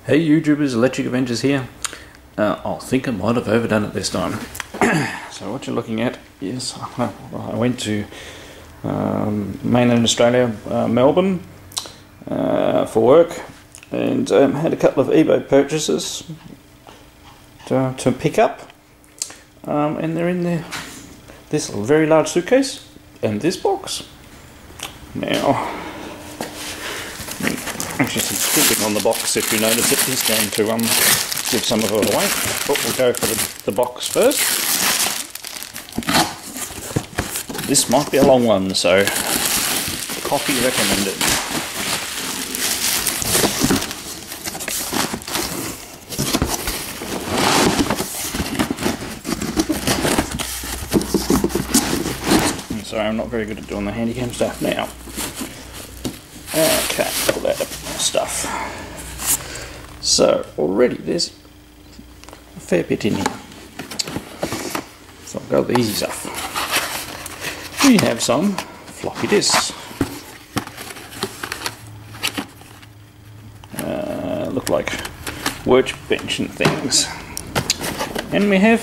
Hey YouTubers, Electric Avengers here. I think I might have overdone it this time. So what you're looking at is, I went to mainland Australia, Melbourne, for work, and had a couple of eBay purchases to pick up, and they're in this very large suitcase and this box. Now, actually some scribbling on the box, if you notice it, is going to give some of it away, but we'll go for the box first. This might be a long one, so coffee recommended. Sorry, I'm not very good at doing the handycam stuff now. Okay, pull out a bit more stuff. So already there's a fair bit in here. So I'll go with the easy stuff. We have some floppy disks. Look like workbench and things. And we have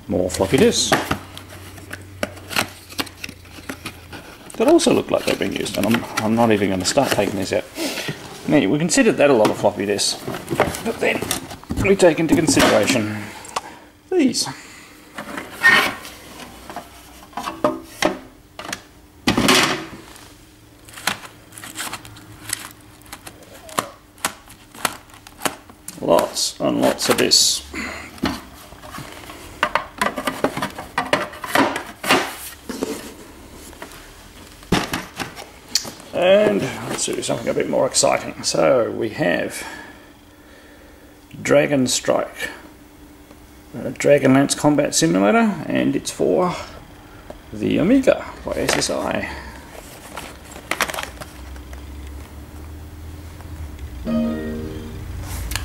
more floppy disks that also look like they've been used, and I'm not even going to start taking this out. Now, we considered that a lot of floppy disks, but then we take into consideration these. Lots and lots of this. And let's do something a bit more exciting. So we have Dragon Strike, Dragonlance Combat Simulator, and it's for the Amiga by SSI.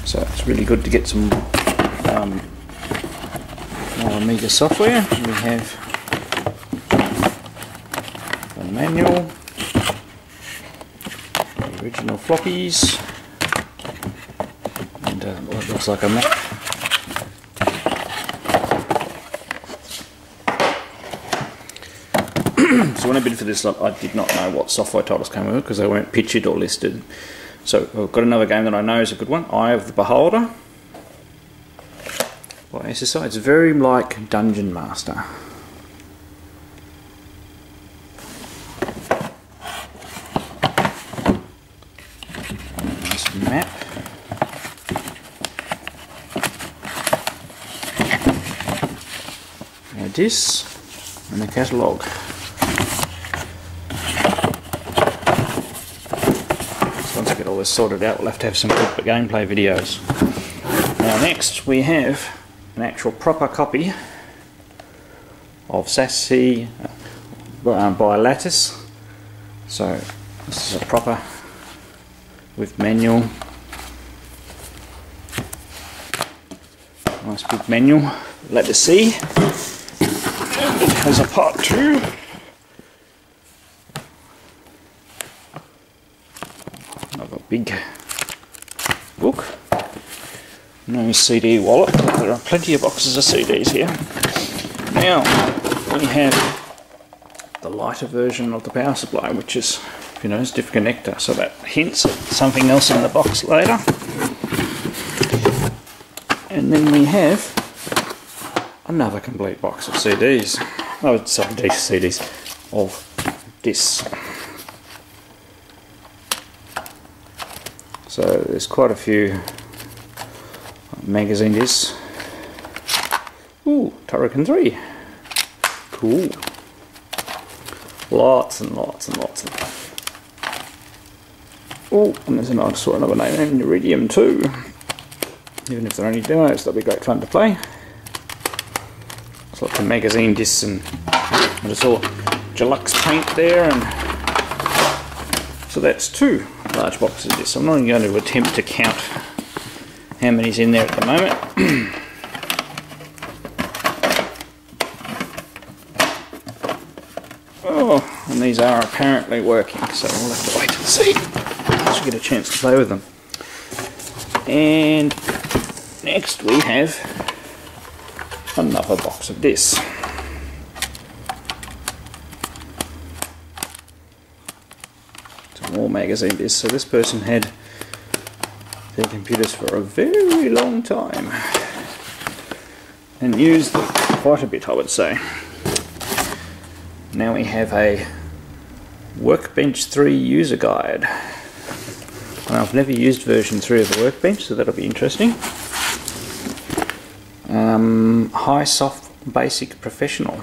So it's really good to get some more Amiga software. We have the manual, original floppies, and what looks like a map. So when I bid for this lot, I did not know what software titles came with it because they weren't pictured or listed. So I've got another game that I know is a good one, Eye of the Beholder by SSI. It's very like Dungeon Master. Map. Now this and the catalogue. So once I get all this sorted out, we'll have to have some good gameplay videos. Now next we have an actual proper copy of Sassy by Lattice. So this is a proper with manual, nice big manual, let us see, and it has a part 2, another big book, no CD wallet, but there are plenty of boxes of CDs here. Now we have the lighter version of the power supply, which is, you know, it's different connector, so that hints at something else in the box later. And then we have another complete box of CDs. Oh, sorry, CDs of discs. So there's quite a few magazine discs. Ooh, Turrican 3. Cool. Lots and lots and lots and lots. Oh, and there's another name, Iridium 2. Even if they're only demos, they'll be great fun to play. There's lots of magazine discs, and I just saw Deluxe Paint there, and so that's 2 large boxes of discs. I'm not even going to attempt to count how many's in there at the moment. Oh, and these are apparently working, so we'll have to wait and see. Get a chance to play with them. And next we have another box of this. Some more magazine discs. So this person had their computers for a very long time and used them quite a bit, I would say. Now we have a Workbench 3 user guide. And I've never used version 3 of the Workbench, so that'll be interesting. High Soft Basic Professional.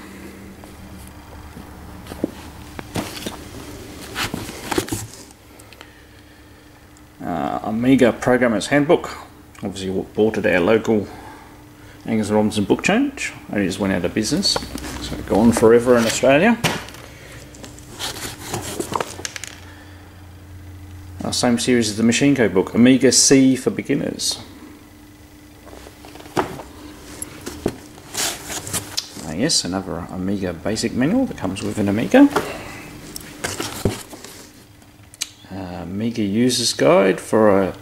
Amiga Programmer's Handbook. Obviously bought at our local Angus Robinson book change. Only just went out of business, so gone forever in Australia. Same series as the Machine Code book, Amiga C for Beginners. Yes, another Amiga basic manual that comes with an Amiga. Amiga User's Guide for a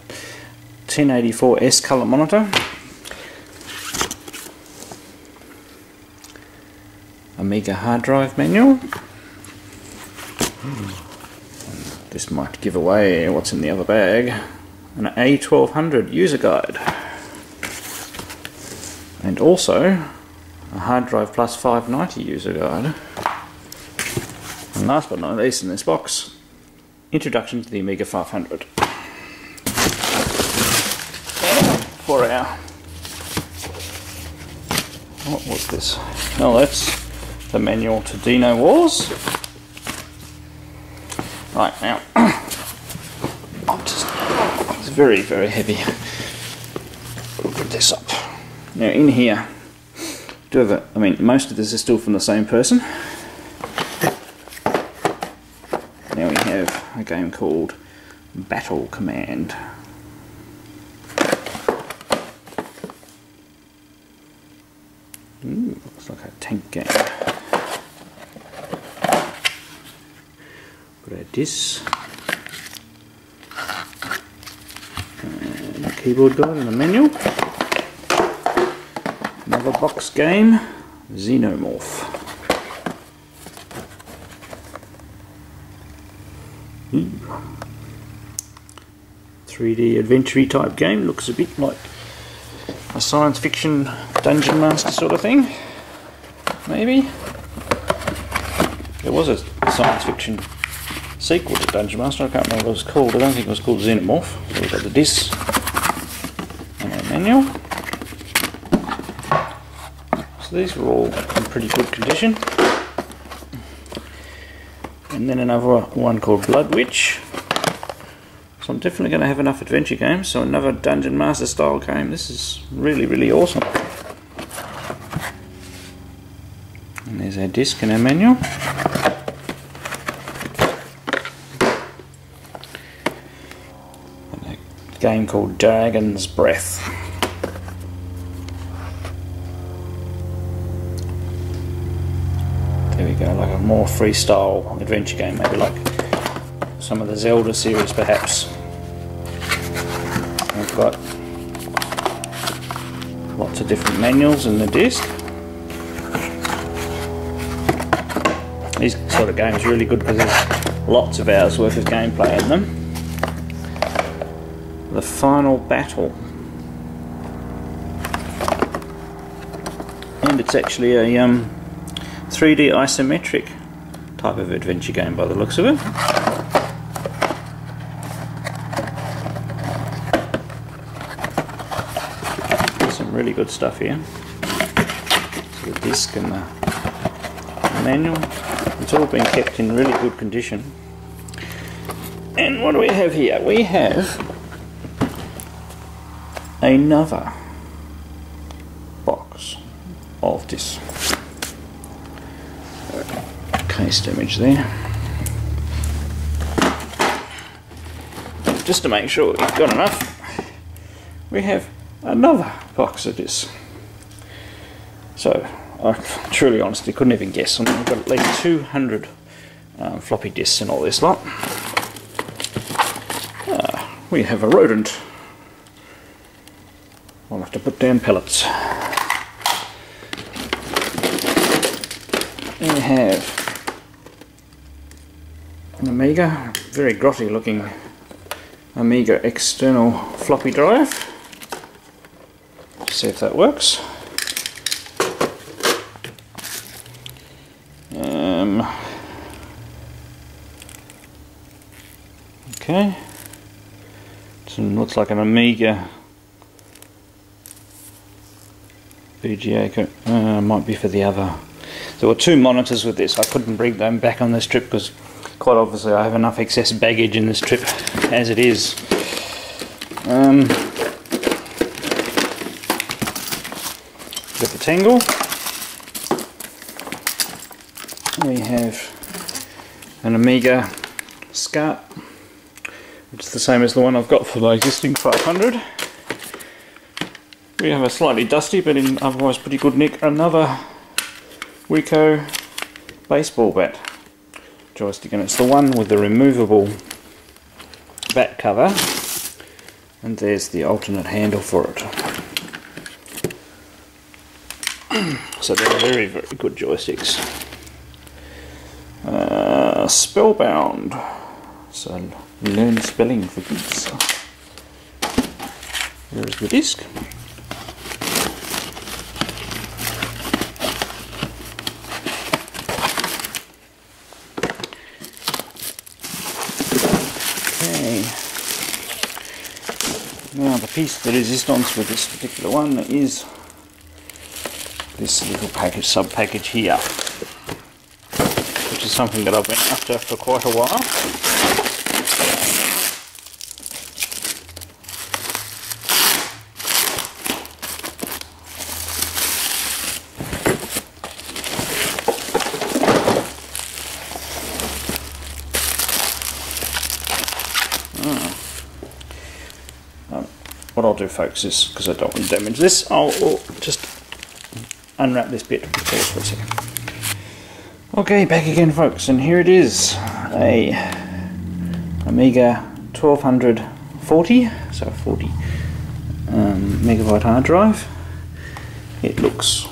1084S colour monitor. Amiga hard drive manual. This might give away what's in the other bag. An A1200 user guide. And also a hard drive plus 590 user guide. And last but not least in this box, Introduction to the Amiga 500. For our... what was this? Oh, that's the manual to Dino Wars. Right, now, it's very, very heavy. We'll put this up. Now in here, most of this is still from the same person. Now we have a game called Battle Command. Ooh, looks like a tank game. This and a keyboard guide and a manual. Another box game, Xenomorph. 3D adventure type game, looks a bit like a science fiction Dungeon Master sort of thing. Maybe. There was a science fiction sequel to Dungeon Master, I can't remember what it was called. I don't think it was called Xenomorph. So we've got the disc and a manual. So these were all in pretty good condition. And then another one called Blood Witch. So I'm definitely going to have enough adventure games. So another Dungeon Master style game. This is really, really awesome. And there's our disc and our manual. Game called Dragon's Breath. There we go, like a more freestyle adventure game, maybe like some of the Zelda series perhaps. We've got lots of different manuals in the disc. These sort of games are really good because there's lots of hours worth of gameplay in them. The Final Battle, and it's actually a 3D isometric type of adventure game by the looks of it. Some really good stuff here. So the disc and the manual, it's all been kept in really good condition. And what do we have here? We have another box of this case image there. Just to make sure we've got enough, we have another box of this. So I truly honestly couldn't even guess. We've got at least 200 floppy disks in all this lot. We have a rodent. I'll have to put down pellets. We have an Amiga, very grotty looking Amiga external floppy drive. See if that works. Okay, so it looks like an Amiga VGA, might be for the other. There were two monitors with this. I couldn't bring them back on this trip because quite obviously I have enough excess baggage in this trip as it is. With the tangle, we have an Amiga SCART, which is the same as the one I've got for the existing 500. We have a slightly dusty but in otherwise pretty good nick, another Ricoh baseball bat joystick, and it's the one with the removable bat cover, and there's the alternate handle for it. So they're very, very good joysticks. Spellbound, so learn spelling for kids. Here is the disc. Okay. Now the piece de resistance with this particular one is this little package, sub-package here, which is something that I've been after for quite a while. What I'll do, folks, is, because I don't want to damage this, I'll just unwrap this bit for a second. Okay, back again, folks, and here it is, a Amiga 1240, so 40 megabyte hard drive. It looks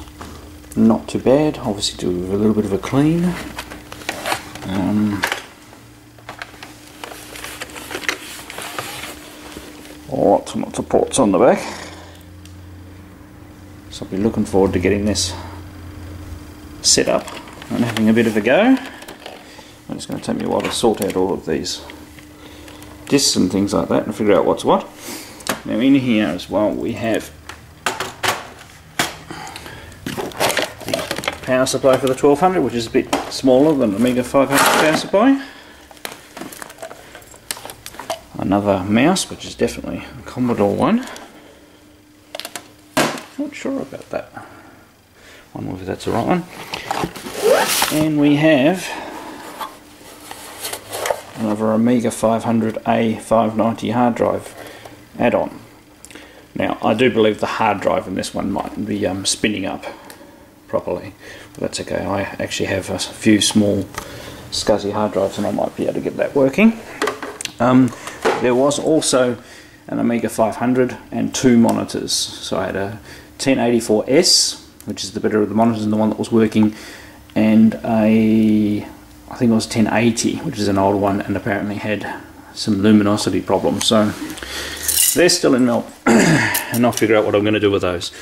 not too bad, obviously do a little bit of a clean. Lots and lots of ports on the back, so I'll be looking forward to getting this set up and having a bit of a go. It's going to take me a while to sort out all of these discs and things like that and figure out what's what. Now in here as well we have the power supply for the 1200, which is a bit smaller than the Amiga 500 power supply. Another mouse, which is definitely a Commodore one. Not sure about that one, whether that's the right one. And we have another Amiga 500A 590 hard drive add-on. Now I do believe the hard drive in this one might be spinning up properly, but that's okay. I actually have a few small SCSI hard drives and I might be able to get that working. There was also an Amiga 500 and two monitors. So I had a 1084S, which is the better of the monitors and the one that was working, and I think it was 1080, which is an older one and apparently had some luminosity problems. So they're still in melt, and I'll figure out what I'm going to do with those.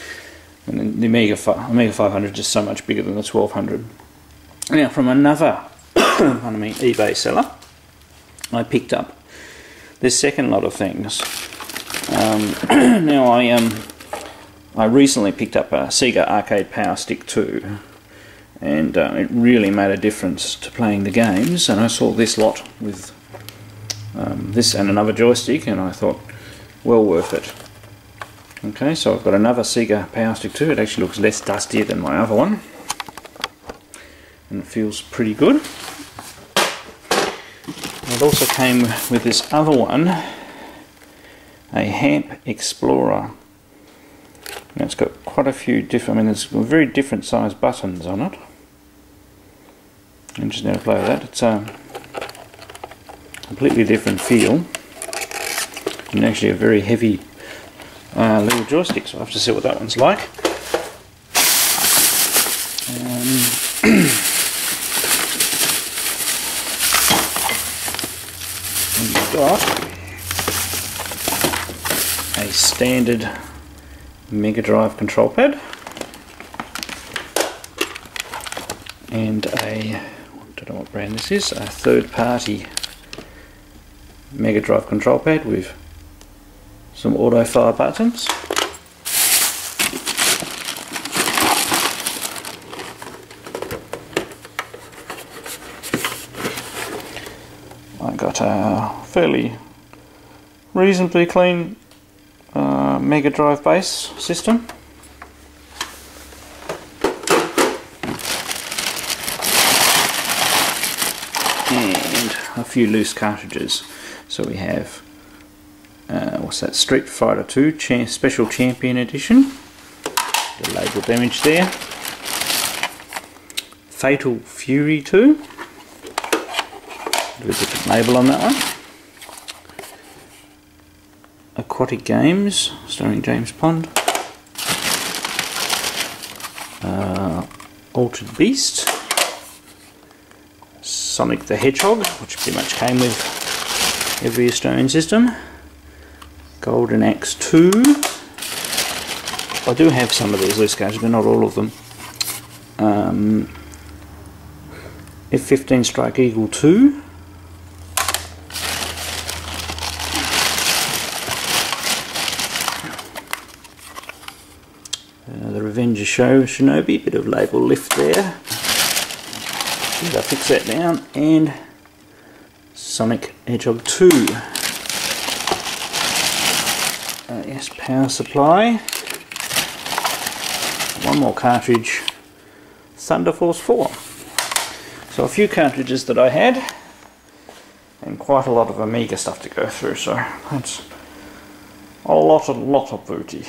And the Amiga 500 is just so much bigger than the 1200. Now from another pardon me, eBay seller, I picked up this second lot of things. Now I recently picked up a Sega Arcade Power Stick 2, and it really made a difference to playing the games, and I saw this lot with this and another joystick and I thought, well worth it. Okay, so I've got another Sega Power Stick 2. It actually looks less dusty than my other one and it feels pretty good. It also came with this other one, a Hamp Explorer. Now it's got quite a few different, I mean there's very different sized buttons on it. I'm just going to play with that. It's a completely different feel and actually a very heavy little joystick, so I have to see what that one's like. We've got a standard Mega Drive control pad and I don't know what brand this is, a third-party Mega Drive control pad with some auto fire buttons. I got a fairly reasonably clean Mega Drive base system. And a few loose cartridges. So we have what's that? Street Fighter 2 Special Champion Edition. The label damage there. Fatal Fury 2. Do a different label on that one. Aquatic Games, starring James Pond. Altered Beast. Sonic the Hedgehog, which pretty much came with every Australian system. Golden Axe 2. I do have some of these loose cartridges, but not all of them. F-15 Strike Eagle 2. The Revenge of Shinobi, bit of label lift there. I'll fix that down. And Sonic Hedgehog 2. Yes, power supply. One more cartridge. Thunder Force 4. So a few cartridges that I had, and quite a lot of Amiga stuff to go through. So that's a lot of booty.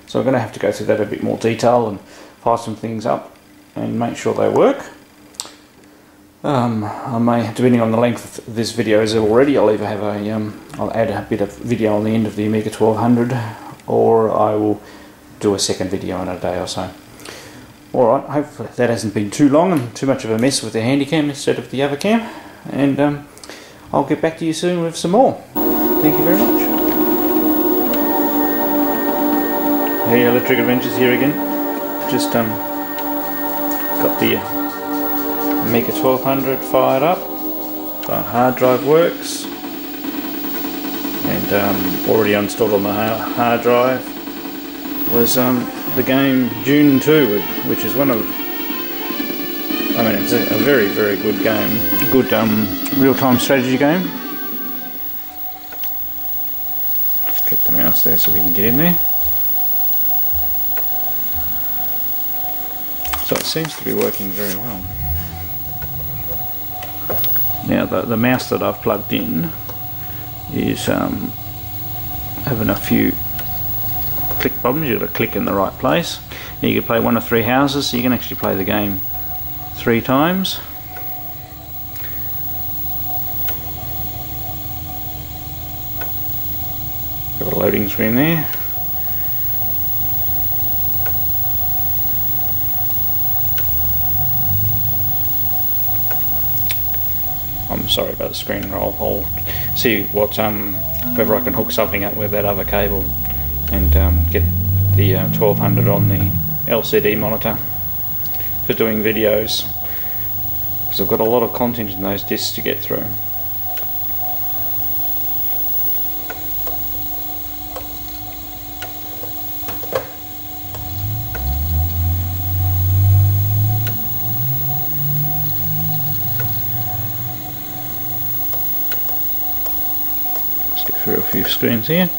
So I'm going to have to go through that in a bit more detail and fire some things up and make sure they work. I may, depending on the length of this video is already, I'll either have I'll add a bit of video on the end of the Amiga 1200, or I will do a second video in a day or so. Alright, hopefully that hasn't been too long and too much of a mess with the Handycam instead of the other cam, and I'll get back to you soon with some more. Thank you very much. Hey, Electric Adventures here again. Just got the Amiga 1200 fired up. The hard drive works, and already installed on the hard drive was the game Dune 2, which is one of, I mean, it's a very good game, good real-time strategy game. Just click the mouse there so we can get in there. So it seems to be working very well. Now the mouse that I've plugged in is having a few click problems. You've got to click in the right place. Now you can play one of 3 houses, so you can actually play the game 3 times. Got a loading screen there. I'm sorry about the screen roll. I'll see what whether I can hook something up with that other cable and get the 1200 on the LCD monitor for doing videos, because I've got a lot of content in those discs to get through. Let's get through a few screens here.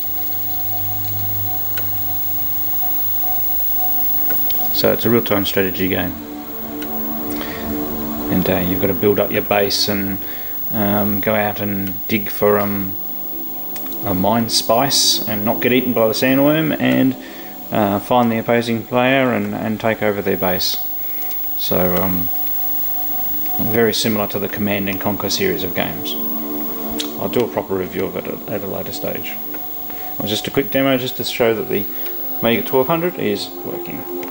So it's a real-time strategy game, and you've got to build up your base and go out and dig for a mine spice and not get eaten by the sandworm, and find the opposing player and take over their base. So very similar to the Command and Conquer series of games. I'll do a proper review of it at a later stage. It was just a quick demo just to show that the Mega 1200 is working.